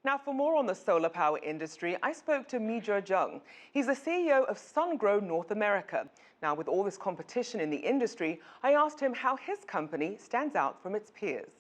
Now, for more on the solar power industry, I spoke to Mizhi Zhang. He's the CEO of Sungrow North America. Now, with all this competition in the industry, I asked him how his company stands out from its peers.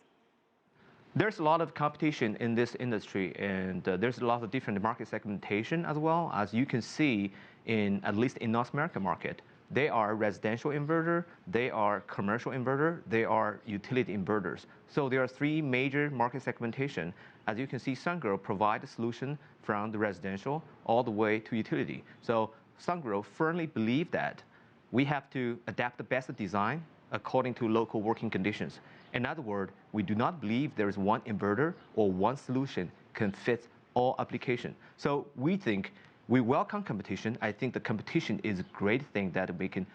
There's a lot of competition in this industry, and there's a lot of different market segmentation as well. As you can see, at least in North America market, they are residential inverter, they are commercial inverter, they are utility inverters. So there are three major market segmentation. As you can see, Sungrow provides a solution from the residential all the way to utility. So Sungrow firmly believes that we have to adapt the best design according to local working conditions. In other words, we do not believe there is one inverter or one solution can fit all applications. So we think we welcome competition. I think the competition is a great thing that we can,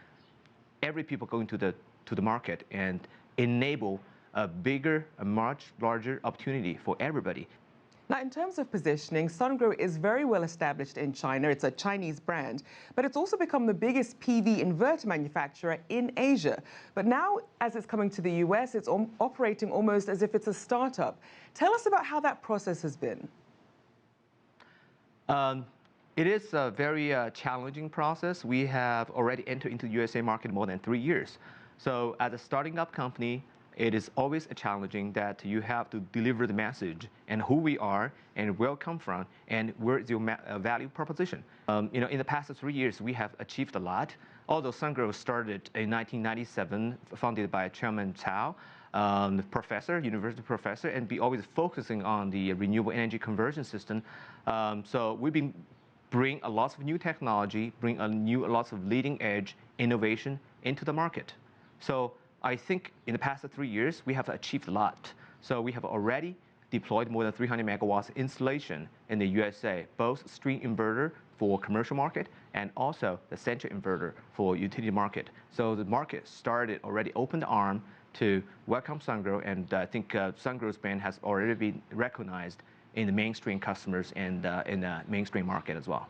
every people going to the market and enable a bigger, a much larger opportunity for everybody. Now, in terms of positioning, Sungrow is very well established in China. It's a Chinese brand, but it's also become the biggest PV inverter manufacturer in Asia. But now, as it's coming to the US, it's operating almost as if it's a startup. Tell us about how that process has been. It is a very challenging process. We have already entered into the USA market more than 3 years. So as a starting up company, it is always challenging that you have to deliver the message and who we are and where we come from and where is your value proposition. In the past 3 years, we have achieved a lot. Although Sungrow started in 1997, founded by Chairman Cao, professor, university professor, and be always focusing on the renewable energy conversion system. So we've been bring a lot of new technology, bring lots of leading edge innovation into the market. So I think in the past 3 years, we have achieved a lot. So we have already deployed more than 300 megawatts installation in the USA, both string inverter for commercial market and also the central inverter for utility market. So the market started already opened arm to welcome Sungrow, and I think Sungrow's brand has already been recognized in the mainstream customers and in the mainstream market as well.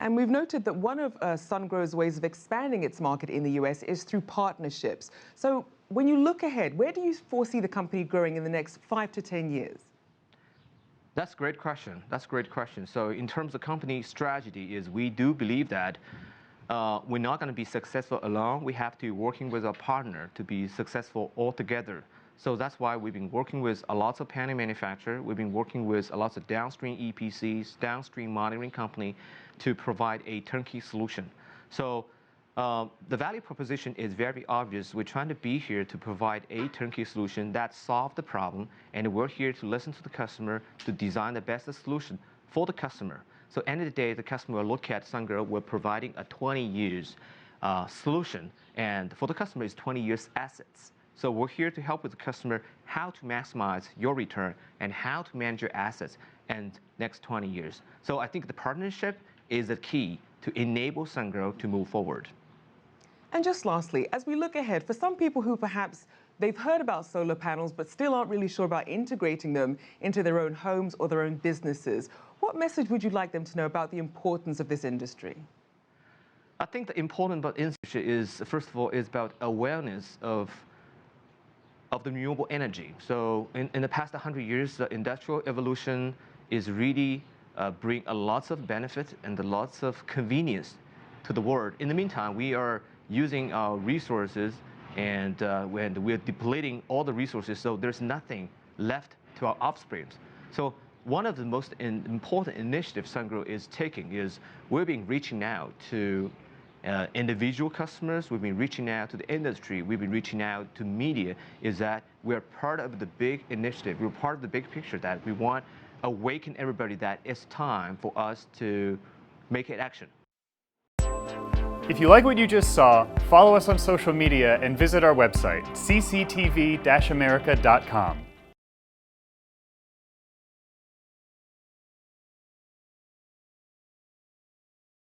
And we've noted that one of Sungrow's ways of expanding its market in the US is through partnerships. So when you look ahead, where do you foresee the company growing in the next 5 to 10 years? That's a great question. That's a great question. So in terms of company strategy is we do believe that we're not going to be successful alone. We have to be working with a partner to be successful all together. So that's why we've been working with a lot of panel manufacturers. We've been working with a lot of downstream EPCs, downstream monitoring company to provide a turnkey solution. So the value proposition is very obvious. We're trying to be here to provide a turnkey solution that solves the problem, and we're here to listen to the customer to design the best solution for the customer. So end of the day, the customer will look at Sungrow. We're providing a 20 years solution, and for the customer, it's 20 years assets. So we're here to help with the customer how to maximize your return and how to manage your assets in next 20 years. So I think the partnership is the key to enable Sungrow to move forward. And just lastly, as we look ahead, for some people who perhaps they've heard about solar panels but still aren't really sure about integrating them into their own homes or their own businesses, what message would you like them to know about the importance of this industry? I think the important about industry is, first of all, is about awareness of the renewable energy. So in the past 100 years, the industrial evolution is really bring a lots of benefit and lots of convenience to the world. In the meantime, we are using our resources and we're depleting all the resources, so there's nothing left to our offsprings. So one of the most important initiatives Sungrow is taking is we've been reaching out to individual customers, we've been reaching out to the industry, we've been reaching out to media, is that we're part of the big initiative, we're part of the big picture that we want to awaken everybody that it's time for us to make it action. If you like what you just saw, follow us on social media and visit our website, cctv-america.com.